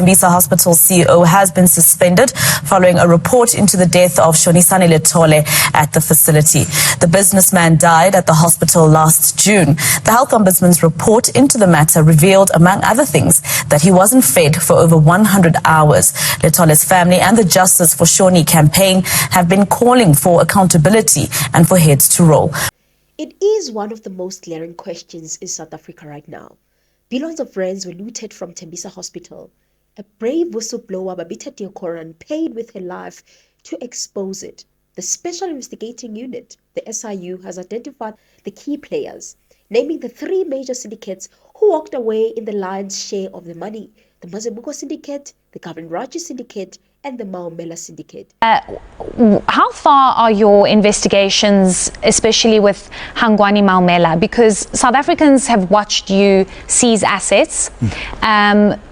Tembisa Hospital CEO has been suspended following a report into the death of Shonisani Letole at the facility. The businessman died at the hospital last June. The Health Ombudsman's report into the matter revealed, among other things, that he wasn't fed for over 100 hours. Letole's family and the Justice for Shoni campaign have been calling for accountability and for heads to roll. It is one of the most glaring questions in South Africa right now. Billions of rands were looted from Tembisa Hospital. A brave whistleblower, Babita Deokaran, paid with her life to expose it. The Special Investigating Unit, the SIU, has identified the key players, naming the three major syndicates who walked away in the lion's share of the money: the Mazibuko Syndicate, the Gavin Raji Syndicate, and the Maumela Syndicate. How far are your investigations, especially with Hangwani Maumela? Because South Africans have watched you seize assets.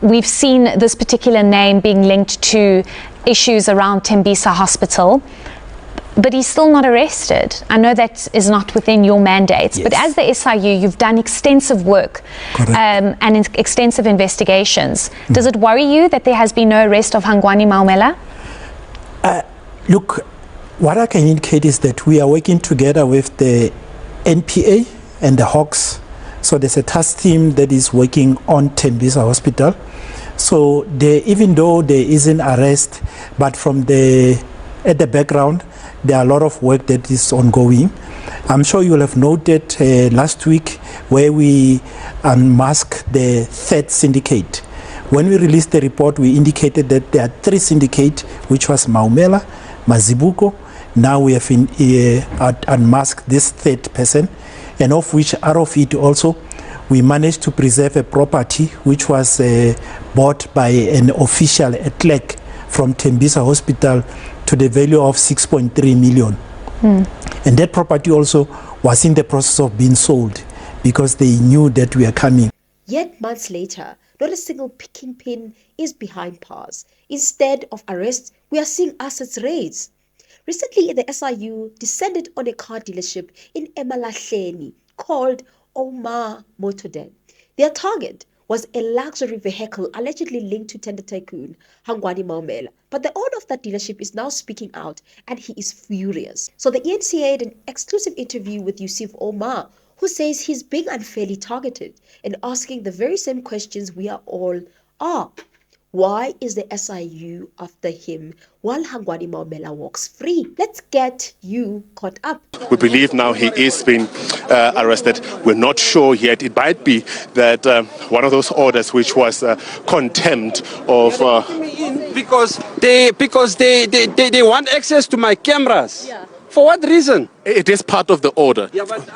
We've seen this particular name being linked to issues around Tembisa Hospital, but he's still not arrested. I know that is not within your mandates, yes. But as the SIU, you've done extensive work and extensive investigations. Does it worry you that there has been no arrest of Hangwani Maumela? Look, what I can indicate is that we are working together with the NPA and the Hawks. So there's a task team that is working on Tembisa Hospital. So even though there is an arrest, but at the background, there are a lot of work that is ongoing. I'm sure you will have noted last week where we unmasked the third syndicate. When we released the report, we indicated that there are three syndicates, which was Maumela, Mazibuko. Now we have unmasked this third person, and out of it also, we managed to preserve a property which was bought by an official, a clerk from Tembisa Hospital, to the value of 6.3 million. And that property also was in the process of being sold because they knew that we are coming. Yet months later, not a single kingpin is behind bars. Instead of arrests, we are seeing assets raised. Recently, the SIU descended on a car dealership in eMalahleni called Omar Motor Den. Their target was a luxury vehicle allegedly linked to tender tycoon Hangwani Maumela. But the owner of that dealership is now speaking out, and he is furious. So the ENCA had an exclusive interview with Yusef Omar, who says he's being unfairly targeted and asking the very same questions we all are. Why is the SIU after him while Hangwani Maumela walks free? Let's get you caught up. We believe now he is being arrested. We're not sure yet. It might be that one of those orders which was contempt of... Because they want access to my cameras. Yeah. For what reason? It is part of the order. Yeah, but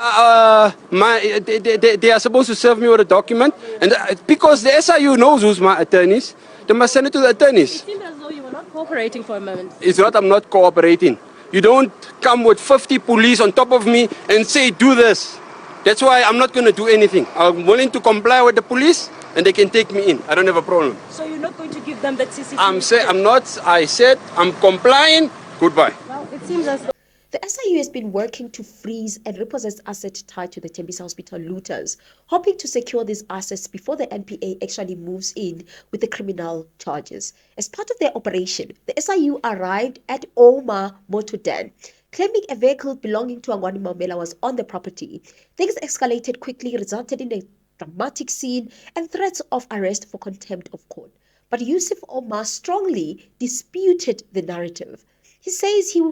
they are supposed to serve me with a document, and because the SIU knows who's my attorneys, they must send it to the attorneys. It seemed as though you were not cooperating for a moment. It's not I'm not cooperating. You don't come with 50 police on top of me and say, do this. That's why I'm not going to do anything. I'm willing to comply with the police, and they can take me in. I don't have a problem. So you're not going to give them that CCTV? I said I'm complying. Goodbye. Well, it seems as though the SIU has been working to freeze and repossess assets tied to the Tembisa Hospital looters, hoping to secure these assets before the NPA actually moves in with the criminal charges. As part of their operation, the SIU arrived at Omar Motor Den, claiming a vehicle belonging to Hangwani Maumela was on the property. Things escalated quickly, resulted in a dramatic scene and threats of arrest for contempt of court. But Yusef Omar strongly disputed the narrative. He says he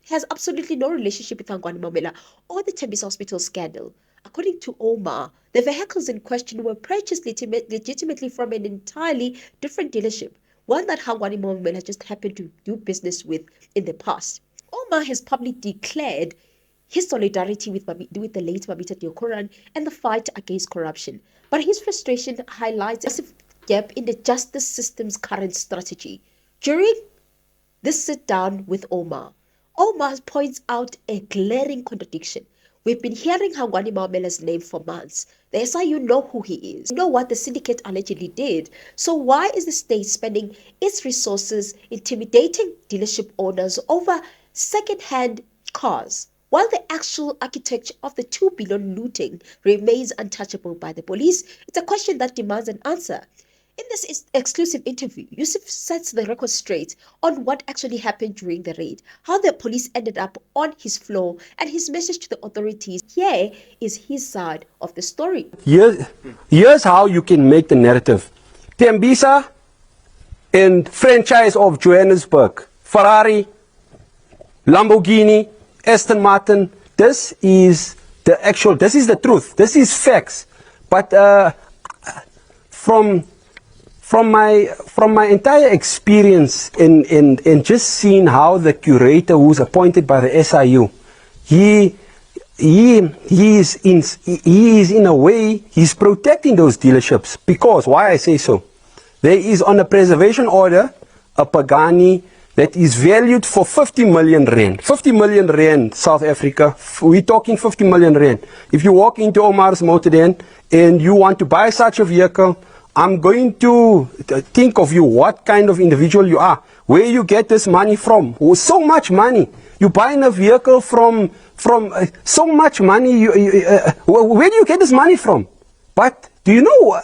has absolutely no relationship with Hangwani Maumela or the Tembisa Hospital scandal. According to Omar, the vehicles in question were purchased legitimately from an entirely different dealership, one that Hangwani Maumela just happened to do business with in the past. Omar has publicly declared his solidarity with the late Babita Deokaran and the fight against corruption. But his frustration highlights a massive gap in the justice system's current strategy. During this sit-down with Omar points out a glaring contradiction. We've been hearing Hangwani Maumela's name for months. The SIU know who he is, know what the syndicate allegedly did. So why is the state spending its resources intimidating dealership owners over second-hand cars, while the actual architecture of the 2 billion looting remains untouchable by the police? It's a question that demands an answer. In this exclusive interview, Yusef sets the record straight on what actually happened during the raid, how the police ended up on his floor, and his message to the authorities. Here is his side of the story. Here's how you can make the narrative. Tembisa and franchise of Johannesburg, Ferrari, Lamborghini, Aston Martin. This is the truth. This is facts. But from my entire experience in just seeing how the curator who's appointed by the SIU, he is in a way, he's protecting those dealerships. Because, why I say so, there is on a preservation order a Pagani that is valued for 50 million rand. 50 million rand, South Africa. We're talking 50 million rand. If you walk into Omar's Motor Den and you want to buy such a vehicle, I'm going to think of you, what kind of individual you are, where you get this money from. So much money. You're buying a vehicle from so much money. Where do you get this money from? But do you know,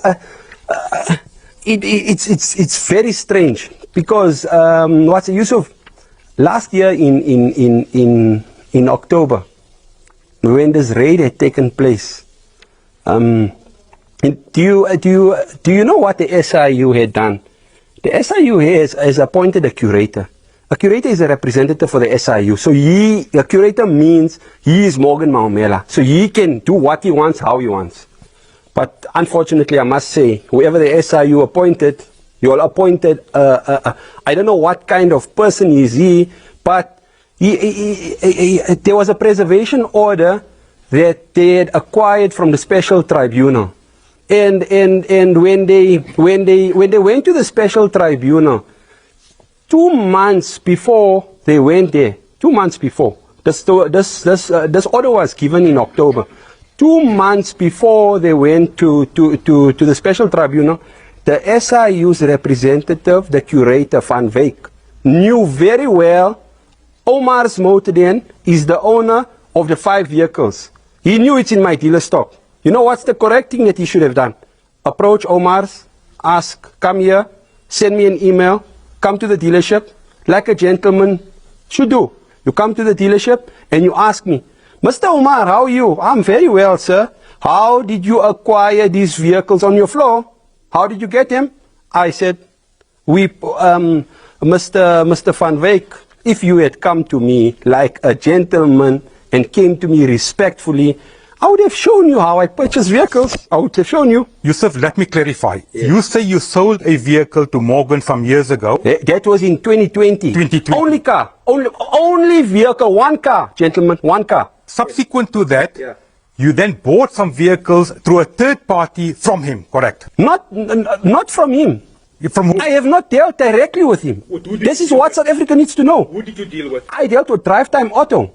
it's very strange. Because Yusuf, last year in October, when this raid had taken place, do you know what the SIU had done? The SIU has appointed a curator. A curator is a representative for the SIU. So a curator means he is Morgan Maumela. So he can do what he wants, how he wants. But unfortunately, I must say, whoever the SIU appointed, you all appointed, I don't know what kind of person is he, but there was a preservation order that they had acquired from the special tribunal. And when they went to the special tribunal, 2 months before they went there, 2 months before, this order was given in October. 2 months before they went to the special tribunal, the SIU's representative, the curator, Van Wyk, knew very well Omar's Motor Den is the owner of the 5 vehicles. He knew it's in my dealer stock. You know what's the correct thing that he should have done? Approach Omar's, ask, come here, send me an email, come to the dealership, like a gentleman should do. You come to the dealership and you ask me, Mr. Omar, how are you? I'm very well, sir. How did you acquire these vehicles on your floor? How did you get them? I said, Mr. Van Wyk, if you had come to me like a gentleman and came to me respectfully, I would have shown you how I purchase vehicles. I would have shown you. Yusuf, let me clarify. Yes. You say you sold a vehicle to Morgan some years ago. That was in 2020. 2020. Only car. Only vehicle. One car, gentlemen. One car. Subsequent to that, you then bought some vehicles through a third party from him, correct? Not from him. From who? I have not dealt directly with him. This is what South Africa needs to know. Who did you deal with? I dealt with Drive Time Auto.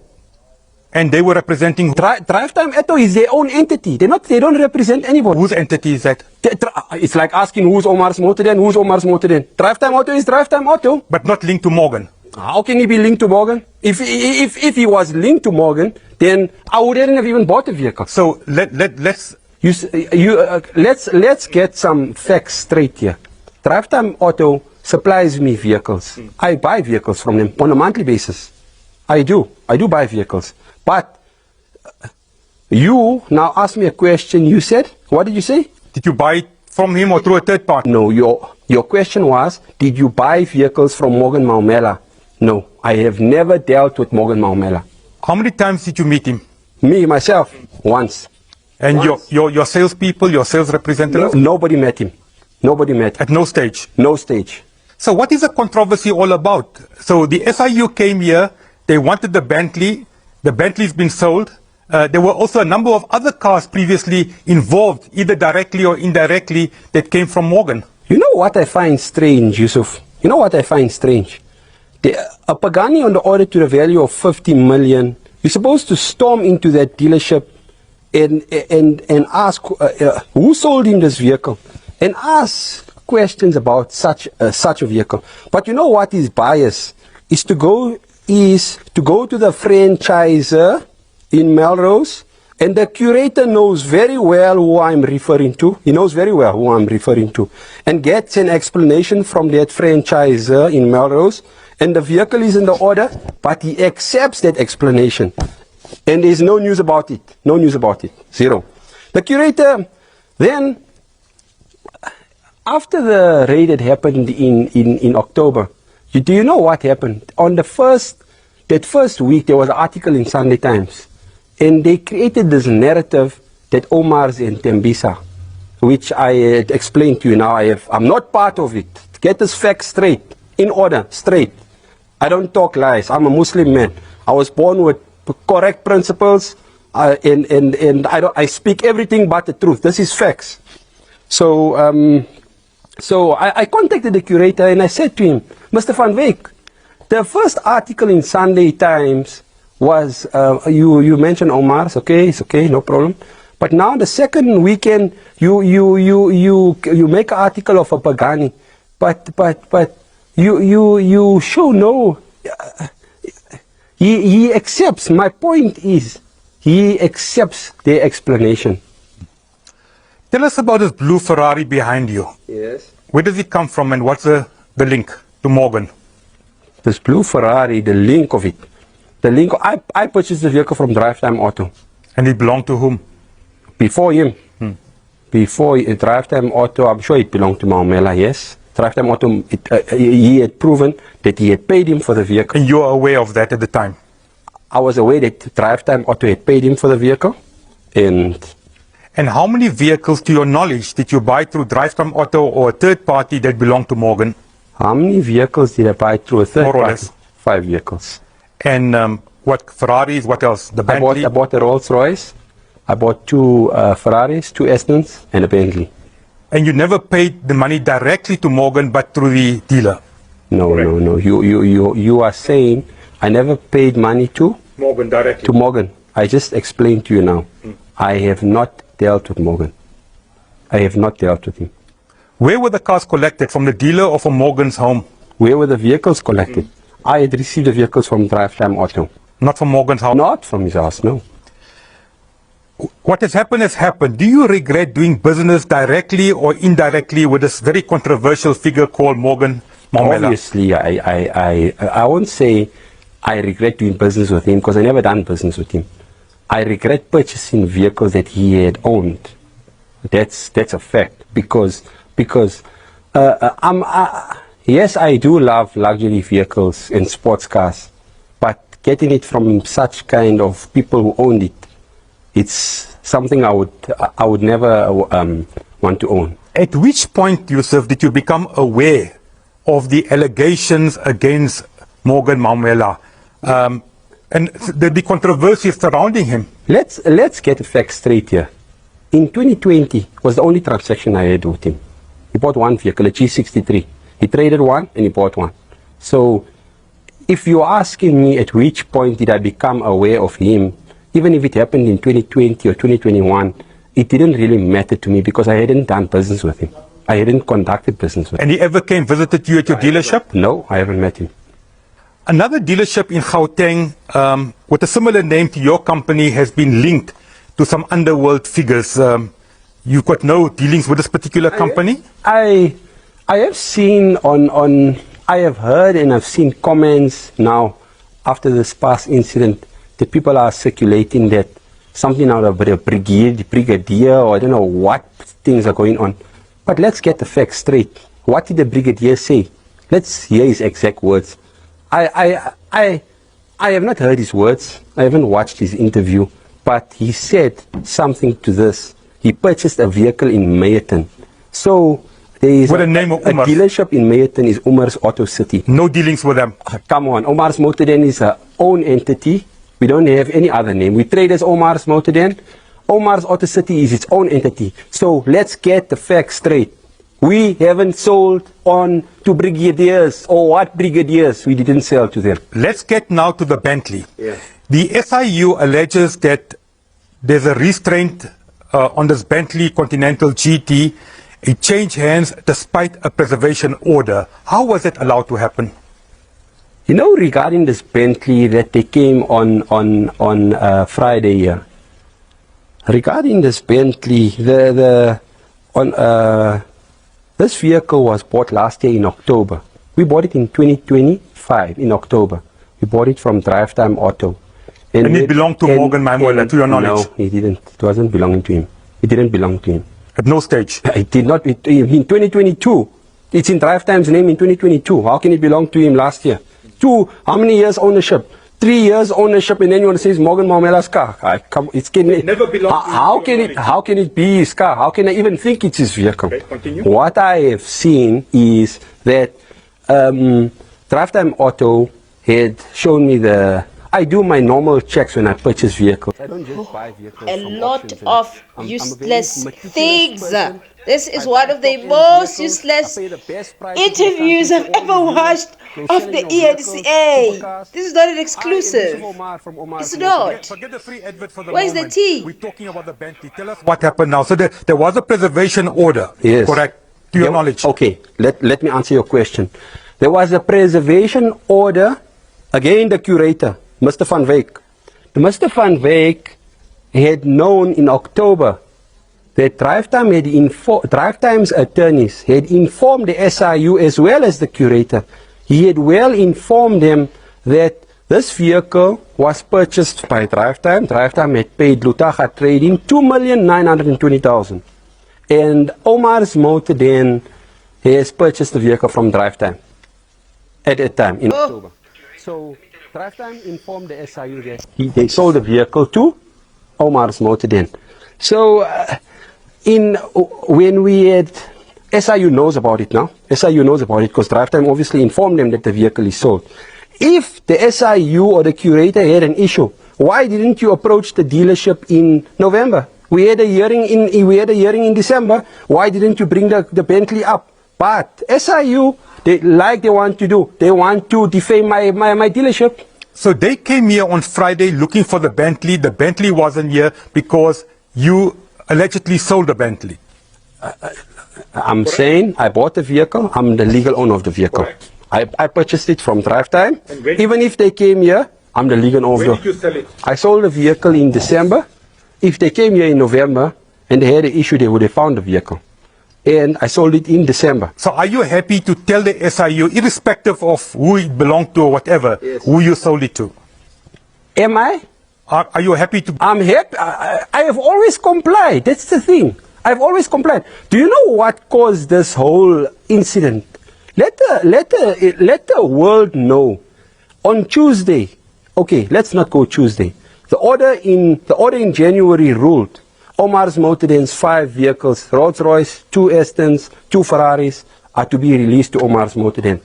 And they were representing Drive Time Auto is their own entity. They don't represent anybody. Whose entity is that? It's like asking who's Omar's Motor Den, who's Omar's Motor Den. Drive Time Auto is Drive Time Auto. But not linked to Morgan. How can he be linked to Morgan? If he was linked to Morgan, then I wouldn't have even bought the vehicle. So let's get some facts straight here. Drive Time Auto supplies me vehicles. I buy vehicles from them on a monthly basis. I do buy vehicles. But you now ask me a question. You said, what did you say? Did you buy it from him or through a third party? No, your question was, did you buy vehicles from Morgan Maumela? No, I have never dealt with Morgan Maumela. How many times did you meet him? Me, myself, once. And once. Your salespeople, your sales representatives? No, nobody met him. Nobody met him. At no stage? No stage. So what is the controversy all about? So the SIU came here, they wanted the Bentley. The Bentley's been sold. There were also a number of other cars previously involved, either directly or indirectly, that came from Morgan. You know what I find strange, Yusuf? You know what I find strange? A Pagani on the order to the value of 50 million, you're supposed to storm into that dealership and ask who sold him this vehicle, and ask questions about such a vehicle. But you know what is bias? Is to go to the franchisor in Melrose And the curator knows very well who I'm referring to. He knows very well who I'm referring to. And gets an explanation from that franchisor in Melrose. And the vehicle is in the order, but he accepts that explanation. And there's no news about it. No news about it. Zero. The curator then, after the raid had happened in October, do you know what happened? On that first week, there was an article in Sunday Times. And they created this narrative that Omar's in Tembisa, which I explained to you now. I'm not part of it. Get this fact straight, in order, straight. I don't talk lies. I'm a Muslim man. I was born with correct principles, and I speak everything but the truth. This is facts. So I contacted the curator and I said to him, Mr. Van Wyk, the first article in Sunday Times was, you mentioned Omar's, okay, it's okay, no problem. But now the second weekend, you make an article of a Pagani, but you show no, he accepts, my point is, he accepts the explanation. Tell us about this blue Ferrari behind you. Yes. Where does it come from and what's the link to Morgan? This blue Ferrari, the link of it. The link, I purchased the vehicle from Drive Time Auto. And it belonged to whom? Before him. Before Drive Time Auto, I'm sure it belonged to Maumela, yes. Drive Time Auto, he had proven that he had paid him for the vehicle. And you were aware of that at the time? I was aware that Drive Time Auto had paid him for the vehicle. And how many vehicles, to your knowledge, did you buy through Drive Time Auto or a third party that belonged to Morgan? How many vehicles did I buy through a third party? More or less. 5 vehicles. And what Ferraris, what else? The Bentley? I bought a Rolls Royce. I bought 2 Ferraris, 2 Estons, and a Bentley. And you never paid the money directly to Morgan, but through the dealer? No, right. No. You are saying I never paid money to Morgan directly. To Morgan. I just explained to you now. I have not dealt with Morgan. I have not dealt with him. Where were the cars collected? From the dealer or from Morgan's home? Where were the vehicles collected? I had received the vehicles from Drive Time Auto. Not from Morgan's house? Not from his house, no. What has happened. Do you regret doing business directly or indirectly with this very controversial figure called Morgan Maumela? Obviously, I won't say I regret doing business with him because I never done business with him. I regret purchasing vehicles that he had owned. That's a fact because yes, I do love luxury vehicles and sports cars, but getting it from such kind of people who owned it, it's something I would never want to own. At which point, Yousef, did you become aware of the allegations against Morgan Maumela and the controversy surrounding him? Let's get the facts straight here. In 2020 was the only transaction I had with him. He bought one vehicle, a G63. He traded one and he bought one. So if you're asking me at which point did I become aware of him, even if it happened in 2020 or 2021, it didn't really matter to me because I hadn't done business with him. I hadn't conducted business with him. And he ever visited you at your dealership? No, I haven't met him. Another dealership in Gauteng with a similar name to your company has been linked to some underworld figures. You've got no dealings with this particular company? I have seen I have heard and I've seen comments now after this past incident that people are circulating that something out of a brigadier or I don't know what things are going on. But let's get the facts straight. What did the brigadier say? Let's hear his exact words. I have not heard his words. I haven't watched his interview. But he said something to this. He purchased a vehicle in Meyerton. So there is a dealership in Meyerton is Omar's Auto City. No dealings with them? Come on. Omar's Motor Den is our own entity. We don't have any other name. We trade as Omar's Motor Den. Omar's Auto City is its own entity. So let's get the facts straight. We haven't sold on to brigadiers or what brigadiers. We didn't sell to them. Let's get now to the Bentley. Yeah. The SIU alleges that there's a restraint on this Bentley Continental GT. It changed hands despite a preservation order. How was it allowed to happen? You know, regarding this Bentley that they came on Friday here, Regarding this Bentley, this vehicle was bought last year in October. We bought it in 2025 in October. We bought it from Drive Time Auto. And it belonged to Morgan Maumela, to your knowledge? No, it didn't. It wasn't belonging to him. It didn't belong to him. At no stage? It did not. In 2022. It's in Drive Time's name in 2022. How can it belong to him last year? How many years ownership? 3 years ownership, and then you want to say it's Morgan Maumela's car. It never belonged to him. How can it be his car? How can I even think it's his vehicle? Okay, continue. What I have seen is that Drive Time Auto had shown me I do my normal checks when I purchase vehicles. I don't just buy vehicles. A lot of useless things. This is one of the most useless interviews I've ever watched of the ENCA. This is not an exclusive. It's not. Forget the free advert for the Where's the moment. tea? We're talking about the Bentley. Tell us what happened now. So there was a preservation order, yes, correct? To your knowledge. Okay, let me answer your question. There was a preservation order, again the curator, Mr. Van Wyk. Mr. Van Wyk had known in October that Drive Time's attorneys had informed the SIU as well as the curator. He had well informed them that this vehicle was purchased by Drive Time. Drive Time had paid Lutaga Trading 2,920,000. And Omar Motor Den has purchased the vehicle from Drive Time at that time in October. So Drive Time informed the SIU that they sold the vehicle to Omar Motor Den. So when we had, SIU knows about it now. SIU knows about it because Drive Time obviously informed them that the vehicle is sold. If the SIU or the curator had an issue, why didn't you approach the dealership in November? We had a hearing in December. Why didn't you bring the Bentley up? But SIU, they want to do. They want to defame my dealership. So they came here on Friday looking for the Bentley. The Bentley wasn't here because you allegedly sold the Bentley. I'm saying I bought the vehicle. I'm the legal owner of the vehicle. I purchased it from Drive Time. Even if they came here, I'm the legal owner. When did you sell it? I sold the vehicle in December. If they came here in November and they had an issue, they would have found the vehicle. And I sold it in December. So are you happy to tell the SIU, irrespective of who it belonged to or whatever, yes, who you sold it to? Am I? Are you happy to? I'm happy. I have always complied. That's the thing. I've always complied. Do you know what caused this whole incident? Let the world know. On Tuesday, okay, let's not go Tuesday. The order in January ruled Omar Motor Den's 5 vehicles, Rolls-Royce, 2 Astons, 2 Ferraris, are to be released to Omar Motor Den.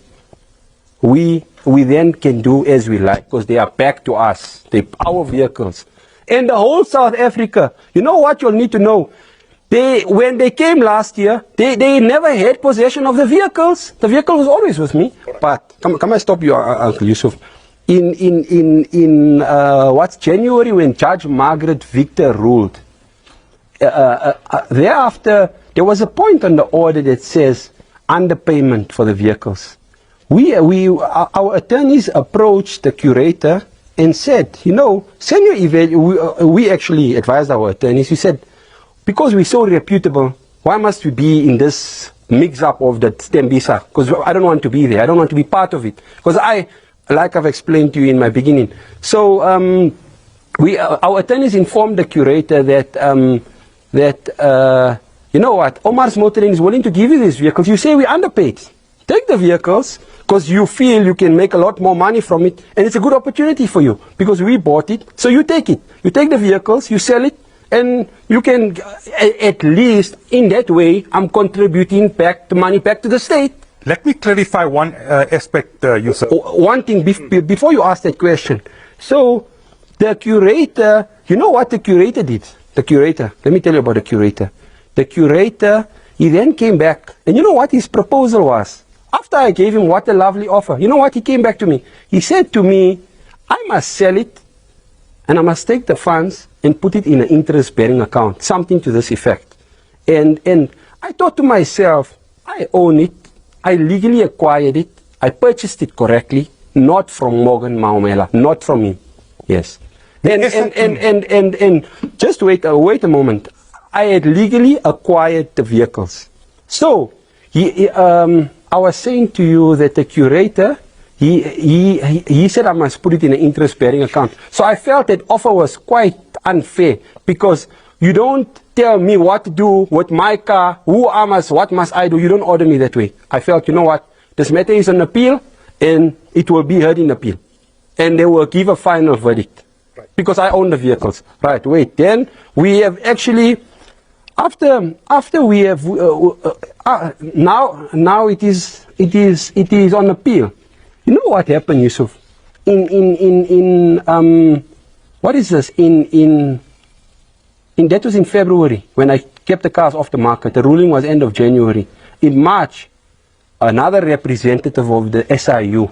We then can do as we like because they are back to us. They're our vehicles. And the whole South Africa, you know what you'll need to know? When they came last year, they never had possession of the vehicles. The vehicle was always with me. But come I stop you, Uncle Yusuf? In January, when Judge Margaret Victor ruled, thereafter there was a point on the order that says underpayment for the vehicles. Our attorneys approached the curator and said, you know, send your we actually advised our attorneys. We said, because we're so reputable, why must we be in this mix-up of the Tembisa? Because I don't want to be there. I don't want to be part of it. Because like I've explained to you in my beginning. So our attorneys informed the curator that you know what, Omar Motor Den is willing to give you these vehicles. You say we underpaid. Take the vehicles because you feel you can make a lot more money from it, and it's a good opportunity for you because we bought it. So you take it. You take the vehicles, you sell it, and you can at least in that way I'm contributing back the money back to the state. Let me clarify one aspect, Yusuf. One thing before you ask that question. So the curator, you know what the curator did? The curator, let me tell you about the curator. The curator, he then came back, and you know what his proposal was? After I gave him what a lovely offer, you know what he came back to me? He said to me, I must sell it, and I must take the funds and put it in an interest-bearing account, something to this effect. And I thought to myself, I own it. I legally acquired it. I purchased it correctly, not from Morgan Maumela, not from him. Yes. And just wait a moment. I had legally acquired the vehicles. So, I was saying to you that the curator, he said I must put it in an interest-bearing account. So I felt that offer was quite unfair because you don't tell me what to do with my car, what must I do. You don't order me that way. I felt, you know what, this matter is an appeal and it will be heard in appeal. And they will give a final verdict. Right. Because I own the vehicles. Right, wait, then we have actually, after we have, now it is on appeal. You know what happened, Yusuf? What is this? That was in February when I kept the cars off the market. The ruling was end of January. In March, another representative of the SIU,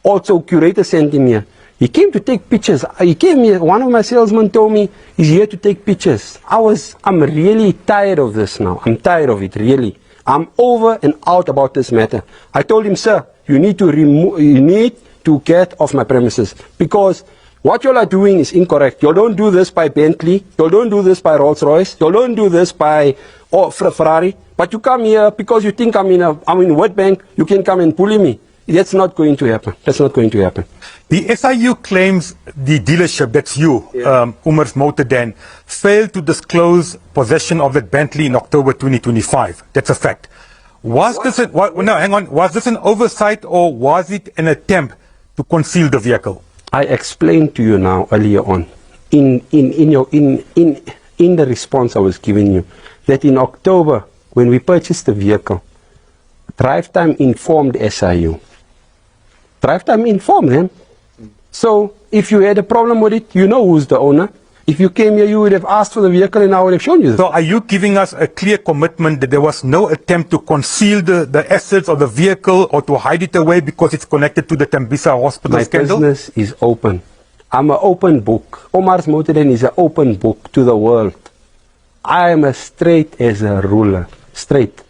also curator, sent him here. He came to take pictures. He came here. One of my salesmen told me he's here to take pictures. I'm really tired of this now. I'm tired of it, really. I'm over and out about this matter. I told him, sir, you need to get off my premises because what you all are doing is incorrect. You don't do this by Bentley. You don't do this by Rolls Royce. You don't do this by Ferrari. But you come here because you think I'm in World Bank. You can come and bully me. That's not going to happen. That's not going to happen. The SIU claims the dealership, that's you, Omar Motor Den, failed to disclose possession of that Bentley in October 2025. That's a fact. Was this an oversight or was it an attempt to conceal the vehicle? I explained to you now earlier on, in the response I was giving you, that in October, when we purchased the vehicle, Drive Time informed SIU. Drive Time informed them. So if you had a problem with it, you know who's the owner. If you came here, you would have asked for the vehicle and I would have shown you. So are you giving us a clear commitment that there was no attempt to conceal the assets of the vehicle or to hide it away because it's connected to the Tembisa Hospital scandal? My business is open. I'm an open book. Omar Motor Den is an open book to the world. I am as straight as a ruler. Straight.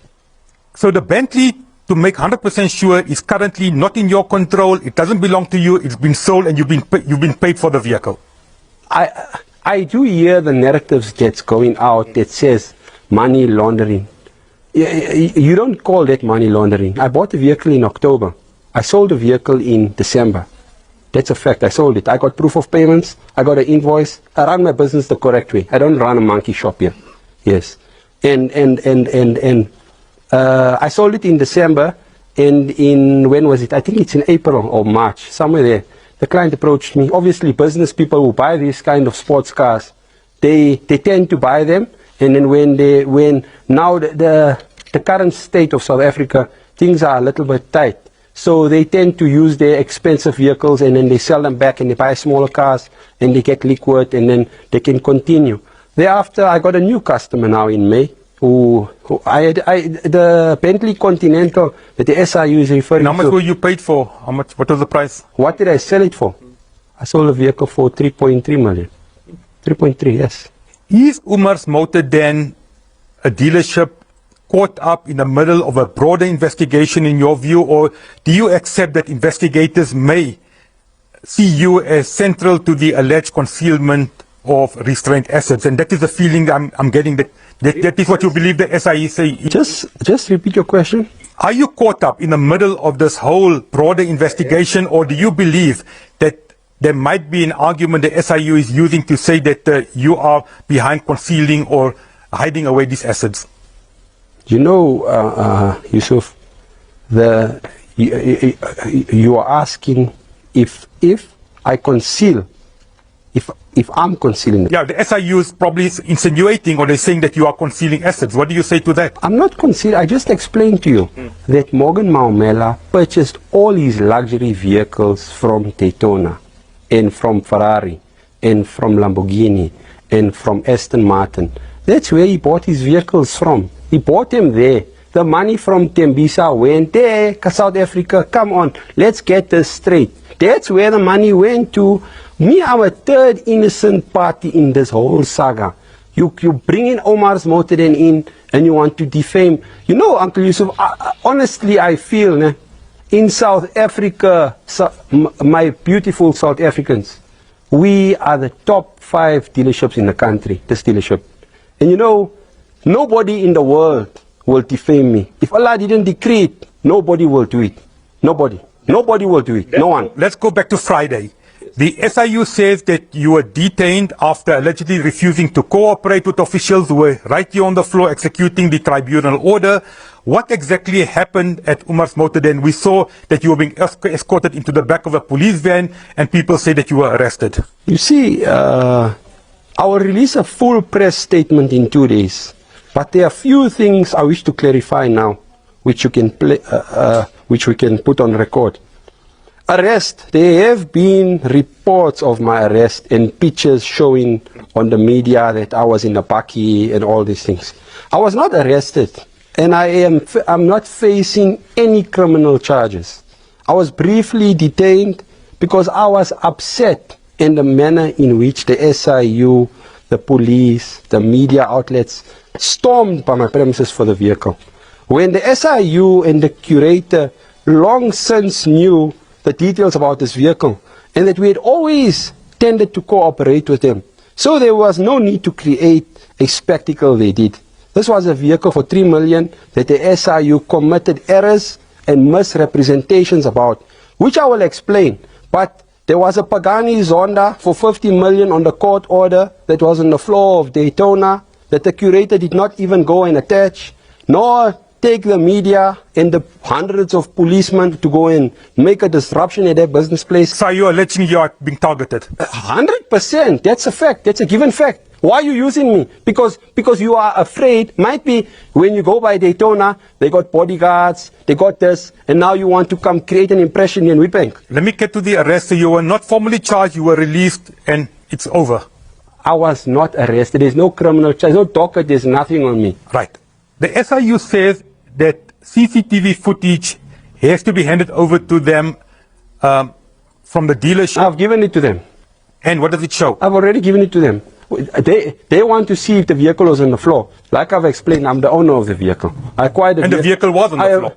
So the Bentley, to make 100% sure, is currently not in your control. It doesn't belong to you. It's been sold and you've been paid for the vehicle. I do hear the narratives that's going out that says money laundering. You don't call that money laundering. I bought the vehicle in October. I sold the vehicle in December. That's a fact. I sold it. I got proof of payments. I got an invoice. I run my business the correct way. I don't run a monkey shop here. Yes. And I sold it in December, and when was it? I think it's in April or March, somewhere there. The client approached me. Obviously, business people who buy these kind of sports cars, they tend to buy them, and then when now the current state of South Africa, things are a little bit tight. So they tend to use their expensive vehicles, and then they sell them back, and they buy smaller cars, and they get liquid, and then they can continue. Thereafter, I got a new customer now in May. The Bentley Continental that the SIU is referring to. And how much were you paid for? How much? What was the price? What did I sell it for? I sold the vehicle for 3.3 million. 3.3, yes. Is Omar Motor Den a dealership caught up in the middle of a broader investigation in your view, or do you accept that investigators may see you as central to the alleged concealment of restrained assets? And that is the feeling I'm getting, that is what you believe the SIU say. Just repeat your question. Are you caught up in the middle of this whole broader investigation, or do you believe that there might be an argument the SIU is using to say that you are behind concealing or hiding away these assets? You know, Yusuf, you are asking if I conceal, if I'm concealing it. Yeah, the SIU is probably insinuating, or they're saying that you are concealing assets. What do you say to that? I'm not concealing. I just explained to you that Hangwani Maumela purchased all his luxury vehicles from Daytona, and from Ferrari, and from Lamborghini, and from Aston Martin. That's where he bought his vehicles from. He bought them there. The money from Tembisa went there, South Africa. Come on, let's get this straight. That's where the money went to. Me, I'm a third innocent party in this whole saga. You bring in Omar Motor Den in, and you want to defame. You know, Uncle Yusuf, honestly, I feel in South Africa, my beautiful South Africans, we are the top 5 dealerships in the country, this dealership. And you know, nobody in the world will defame me. If Allah didn't decree it, nobody will do it. Nobody. Nobody will do it. No one. Let's go back to Friday. The SIU says that you were detained after allegedly refusing to cooperate with officials who were right here on the floor executing the tribunal order. What exactly happened at Omar Motor Den? We saw that you were being escorted into the back of a police van and people say that you were arrested. You see, I will release a full press statement in 2 days. But there are few things I wish to clarify now, which you can which we can put on record. Arrest. There have been reports of my arrest and pictures showing on the media that I was in a bakkie and all these things. I was not arrested, and I'm not facing any criminal charges. I was briefly detained because I was upset in the manner in which the SIU, the police, the media outlets stormed by my premises for the vehicle. When the SIU and the curator long since knew the details about this vehicle and that we had always tended to cooperate with them, so there was no need to create a spectacle they did. This was a vehicle for 3 million that the SIU committed errors and misrepresentations about, which I will explain. But there was a Pagani Zonda for 50 million on the court order that was on the floor of Daytona that the curator did not even go and attach, nor take the media and the hundreds of policemen to go and make a disruption at their business place. So you're alleging you are being targeted? 100%. That's a fact. That's a given fact. Why are you using me? Because you are afraid. Might be when you go by Daytona, they got bodyguards, they got this, and now you want to come create an impression in Witbank. Let me get to the arrest. So you were not formally charged, you were released, and it's over. I was not arrested. There's no criminal charge, no docket, there's nothing on me. Right. The SIU says that CCTV footage has to be handed over to them from the dealership. I've given it to them. And what does it show? I've already given it to them. They want to see if the vehicle was on the floor. Like I've explained, I'm the owner of the vehicle. I acquired the vehicle. And the vehicle was on the floor?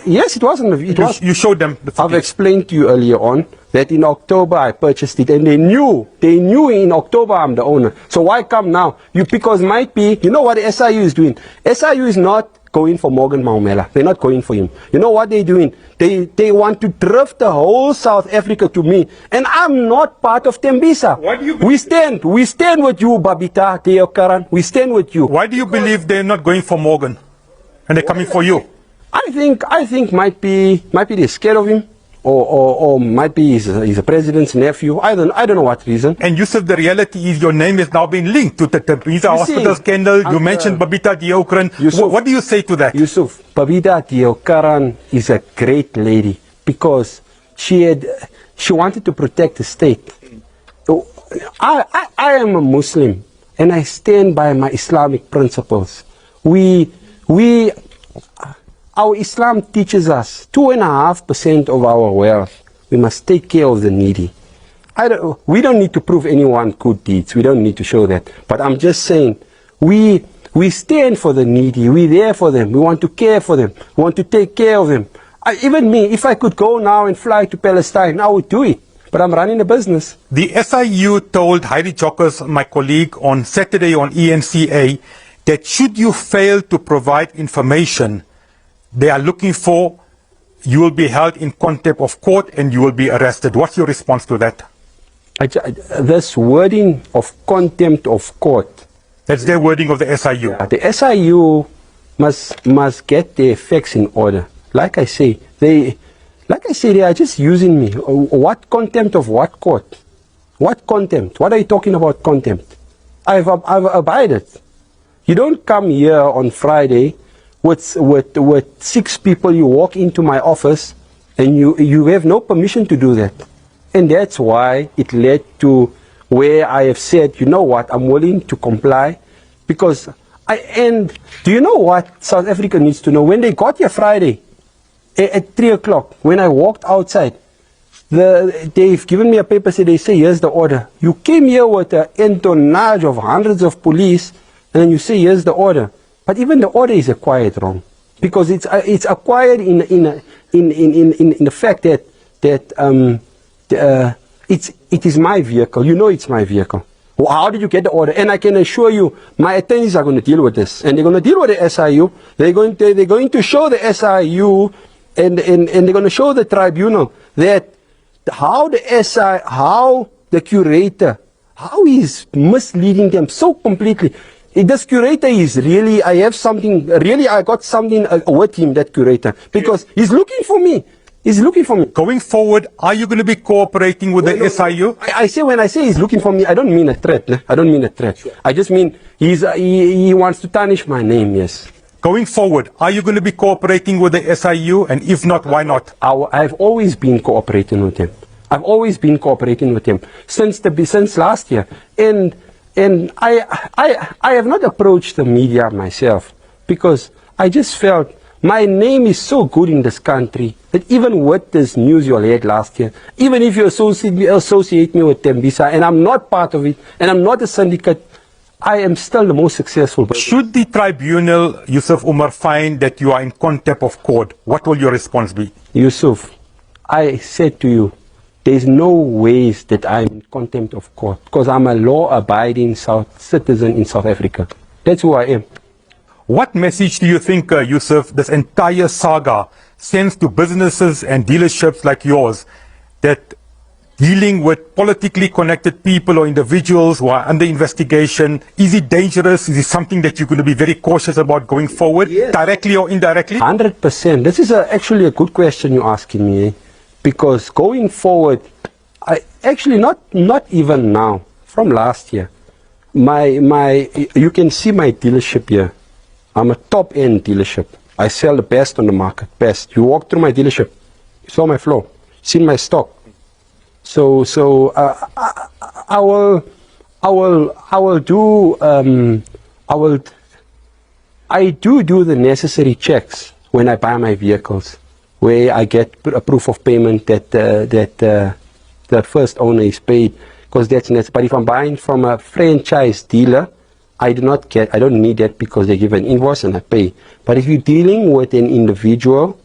Yes, it was on the vehicle. You showed them the footage. I've explained to you earlier on that in October I purchased it, and they knew in October I'm the owner. So why come now? Because might be, you know what the SIU is doing? SIU is not going for Hangwani Maumela. They're not going for him. You know what they're doing? They want to drift the whole South Africa to me. And I'm not part of Tembisa. Why do you we stand with you, Babita Deokaran. We stand with you. Why do you believe they're not going for Morgan and they're coming for you? I think might be they're scared of him. Or might be he's a president's nephew. I don't know what reason. And Yusuf, the reality is your name has now been linked to the Tembisa Hospital scandal. You mentioned Babita Deokaran. What do you say to that? Yusuf, Babita Deokaran is a great lady because she wanted to protect the state. I am a Muslim and I stand by my Islamic principles. Our Islam teaches us 2.5% of our wealth. We must take care of the needy. We don't need to prove anyone good deeds. We don't need to show that. But I'm just saying, we stand for the needy. We're there for them. We want to care for them. We want to take care of them. Even me, if I could go now and fly to Palestine, I would do it. But I'm running a business. The SIU told Heidi Jockers, my colleague, on Saturday on ENCA, that should you fail to provide information they are looking for, you will be held in contempt of court and you will be arrested. What's your response to that? This wording of contempt of court. That's their wording of the SIU. The SIU must get their facts in order. Like I say, they are just using me. What contempt of what court? What contempt? What are you talking about contempt? I've abided. You don't come here on Friday with 6 people, you walk into my office and you have no permission to do that. And that's why it led to where I have said, you know what, I'm willing to comply because and do you know what South Africa needs to know? When they got here Friday at 3 o'clock, when I walked outside, they've given me a paper, they say, here's the order. You came here with an entourage of hundreds of police and then you say, here's the order. But even the order is acquired wrong, because it's acquired in the fact that it is my vehicle. You know it's my vehicle. Well, how did you get the order? And I can assure you, my attorneys are going to deal with this. And they're going to deal with the SIU. They're going to show the SIU and they're going to show the tribunal that how the curator, how he's misleading them so completely. This curator is really, I got something with him, that curator, because he's looking for me. He's looking for me. Going forward, are you going to be cooperating with the SIU? I say, when I say he's looking for me, I don't mean a threat. Ne? I don't mean a threat. Sure. I just mean he wants to tarnish my name, yes. Going forward, are you going to be cooperating with the SIU? And if not, why not? I've always been cooperating with him. I've always been cooperating with him since last year. And I have not approached the media myself because I just felt my name is so good in this country that even with this news you had last year, even if you associate me with Tembisa and I'm not part of it and I'm not a syndicate, I am still the most successful. Should the tribunal, Yousef Omar, find that you are in contempt of court, what will your response be? Yusuf, I said to you, there's no ways that I'm in contempt of court because I'm a law-abiding citizen in South Africa. That's who I am. What message do you think, Yousef, this entire saga sends to businesses and dealerships like yours that dealing with politically connected people or individuals who are under investigation, is it dangerous? Is it something that you're going to be very cautious about going forward, yes, directly or indirectly? 100%. This is actually a good question you're asking me, because going forward, I actually not even now, from last year, you can see my dealership here. I'm a top-end dealership. I sell the best on the market, best. You walk through my dealership, you saw my floor, seen my stock. So I do the necessary checks when I buy my vehicles, where I get a proof of payment that the first owner is paid, because that's necessary. But if I'm buying from a franchise dealer, I don't need that because they give an invoice and I pay. But if you're dealing with an individual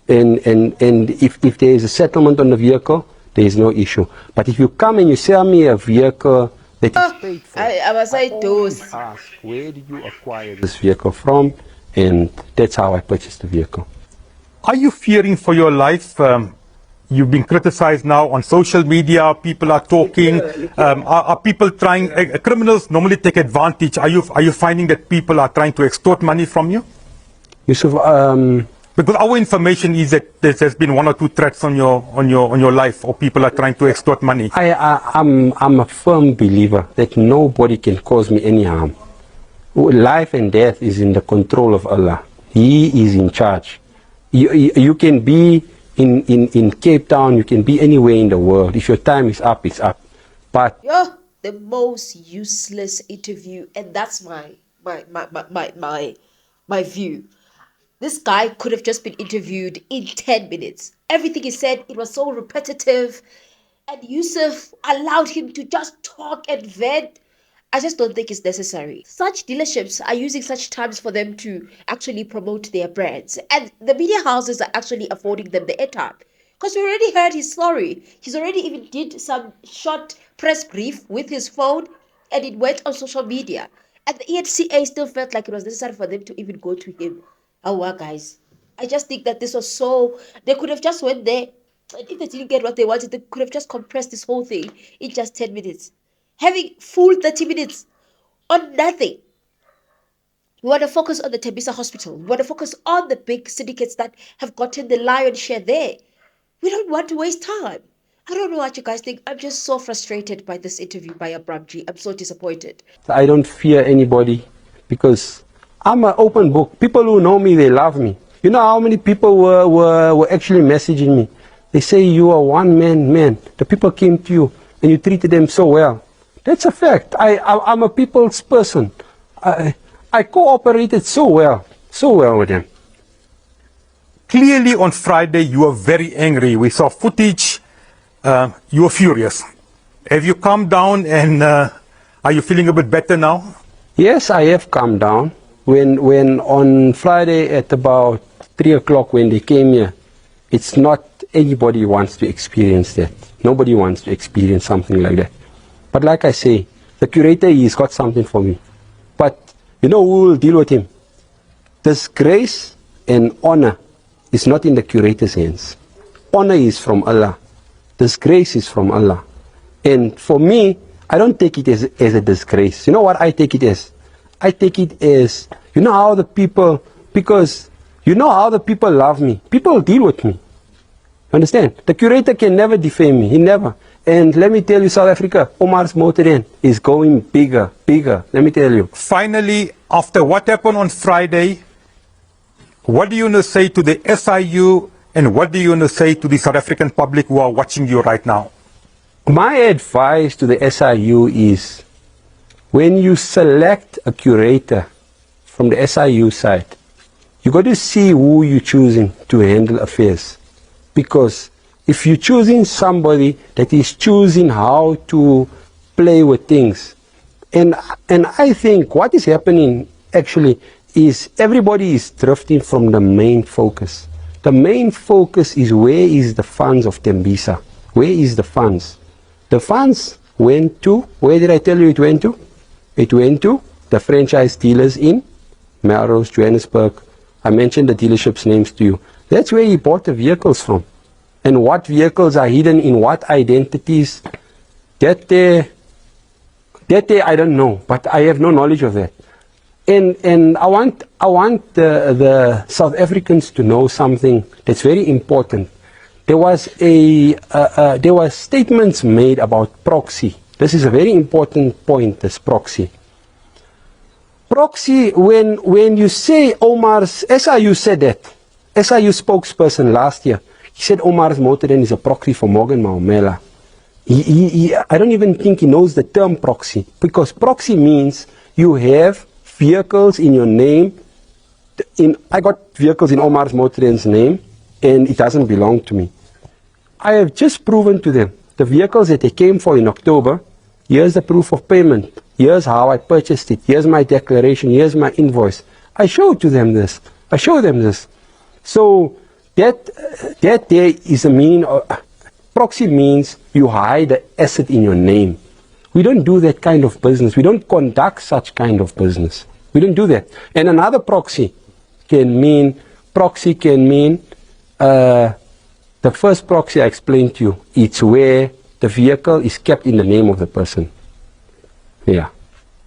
and if there is a settlement on the vehicle, there is no issue. But if you come and you sell me a vehicle that is paid for, I must say those. Ask, where did you acquire this vehicle from? And that's how I purchased the vehicle. Are you fearing for your life? You've been criticized now on social media. People are talking. Are people trying? Criminals normally take advantage. Are you finding that people are trying to extort money from you? Yusuf, because our information is that there's been one or two threats on your life, or people are trying to extort money. I'm a firm believer that nobody can cause me any harm. Life and death is in the control of Allah. He is in charge. You can be in Cape Town, you can be anywhere in the world. If your time is up, it's up. But the most useless interview, and that's my view. This guy could have just been interviewed in 10 minutes. Everything he said, it was so repetitive, and Yusuf allowed him to just talk and vent. I just don't think it's necessary. Such dealerships are using such times for them to actually promote their brands. And the media houses are actually affording them the airtime. Because we already heard his story. He's already even did some short press brief with his phone, and it went on social media. And the EHCA still felt like it was necessary for them to even go to him. Oh, wow, guys. I just think that this was so... They could have just went there. And if they didn't get what they wanted, they could have just compressed this whole thing in just 10 minutes. Having full 30 minutes on nothing. We want to focus on the Tembisa Hospital. We want to focus on the big syndicates that have gotten the lion's share there. We don't want to waste time. I don't know what you guys think. I'm just so frustrated by this interview by Abramji. I'm so disappointed. I don't fear anybody because I'm an open book. People who know me, they love me. You know how many people were actually messaging me? They say you are one-man man. The people came to you and you treated them so well. That's a fact. I'm a people's person. I cooperated so well with them. Clearly on Friday you were very angry. We saw footage. You were furious. Have you calmed down and are you feeling a bit better now? Yes, I have calmed down. When on Friday at about 3 o'clock when they came here, it's not anybody wants to experience that. Nobody wants to experience something like that. But like I say, the curator, he's got something for me. But you know who will deal with him? Disgrace and honor is not in the curator's hands. Honor is from Allah. Disgrace is from Allah. And for me, I don't take it as a disgrace. You know what I take it as? I take it as, you know how the people, because you know how the people love me. People deal with me. Understand? The curator can never defame me. He never. And let me tell you, South Africa, Omar Motor Den is going bigger, bigger. Let me tell you. Finally, after what happened on Friday, what do you want to say to the SIU and what do you want to say to the South African public who are watching you right now? My advice to the SIU is, when you select a curator from the SIU side, you got to see who you're choosing to handle affairs. Because if you're choosing somebody that is choosing how to play with things, and I think what is happening actually is everybody is drifting from the main focus. The main focus is, where is the funds of Tembisa? Where is the funds? The funds went to, where did I tell you it went to? It went to the franchise dealers in Melrose, Johannesburg. I mentioned the dealerships' names to you. That's where he bought the vehicles from. And what vehicles are hidden in what identities, that there I don't know, but I have no knowledge of that. And I want the South Africans to know something that's very important. There was statements made about proxy. This is a very important point, this proxy. Proxy, when you say Omar's, SIU said that. SIU spokesperson last year, he said Omar Motor Den is a proxy for Hangwani Maumela. I don't even think he knows the term proxy, because proxy means you have vehicles in your name. I got vehicles in Omar Motor Den's name, and it doesn't belong to me. I have just proven to them the vehicles that they came for in October. Here's the proof of payment. Here's how I purchased it. Here's my declaration. Here's my invoice. I showed to them this. I showed them this. So that there is a meaning of proxy. Means you hide the asset in your name. We don't do that kind of business. We don't conduct such kind of business. We don't do that. And another proxy can mean the first proxy I explained to you. It's where the vehicle is kept in the name of the person. Yeah.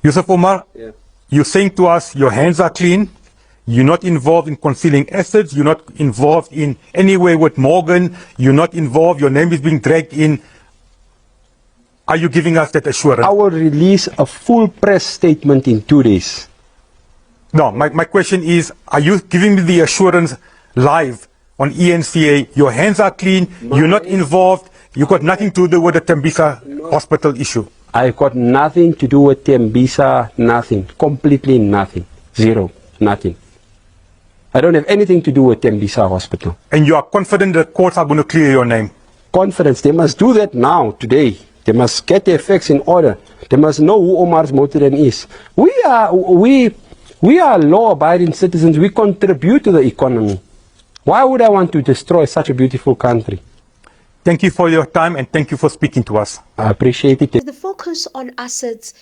Yousef Omar, Yeah. You're saying to us your hands are clean, you're not involved in concealing assets, you're not involved in any way with Morgan, you're not involved, your name is being dragged in. Are you giving us that assurance? I will release a full press statement in 2 days. No, my question is, are you giving me the assurance live on ENCA, your hands are clean, you're not involved, you got nothing to do with the Tembisa Hospital issue? I've got nothing to do with Tembisa, nothing, completely nothing, zero, nothing. I don't have anything to do with Tembisa Hospital. And you are confident that courts are going to clear your name? Confidence, they must do that now, today. They must get their facts in order. They must know who Omar Motor Den is. We are law-abiding citizens. We contribute to the economy. Why would I want to destroy such a beautiful country? Thank you for your time and thank you for speaking to us. I appreciate it. The focus on assets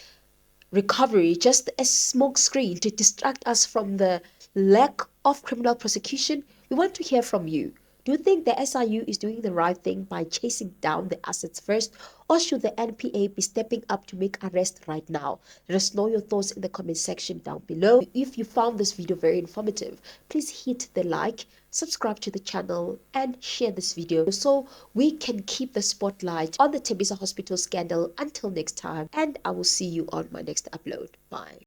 recovery just a smokescreen to distract us from the lack of criminal prosecution. We want to hear from you. Do you think the SIU is doing the right thing by chasing down the assets first, or should the NPA be stepping up to make arrests right now? Let us know your thoughts in the comment section down below. If you found this video very informative, please hit the like, subscribe to the channel and share this video so we can keep the spotlight on the Tembisa Hospital scandal. Until next time, and I will see you on my next upload. Bye.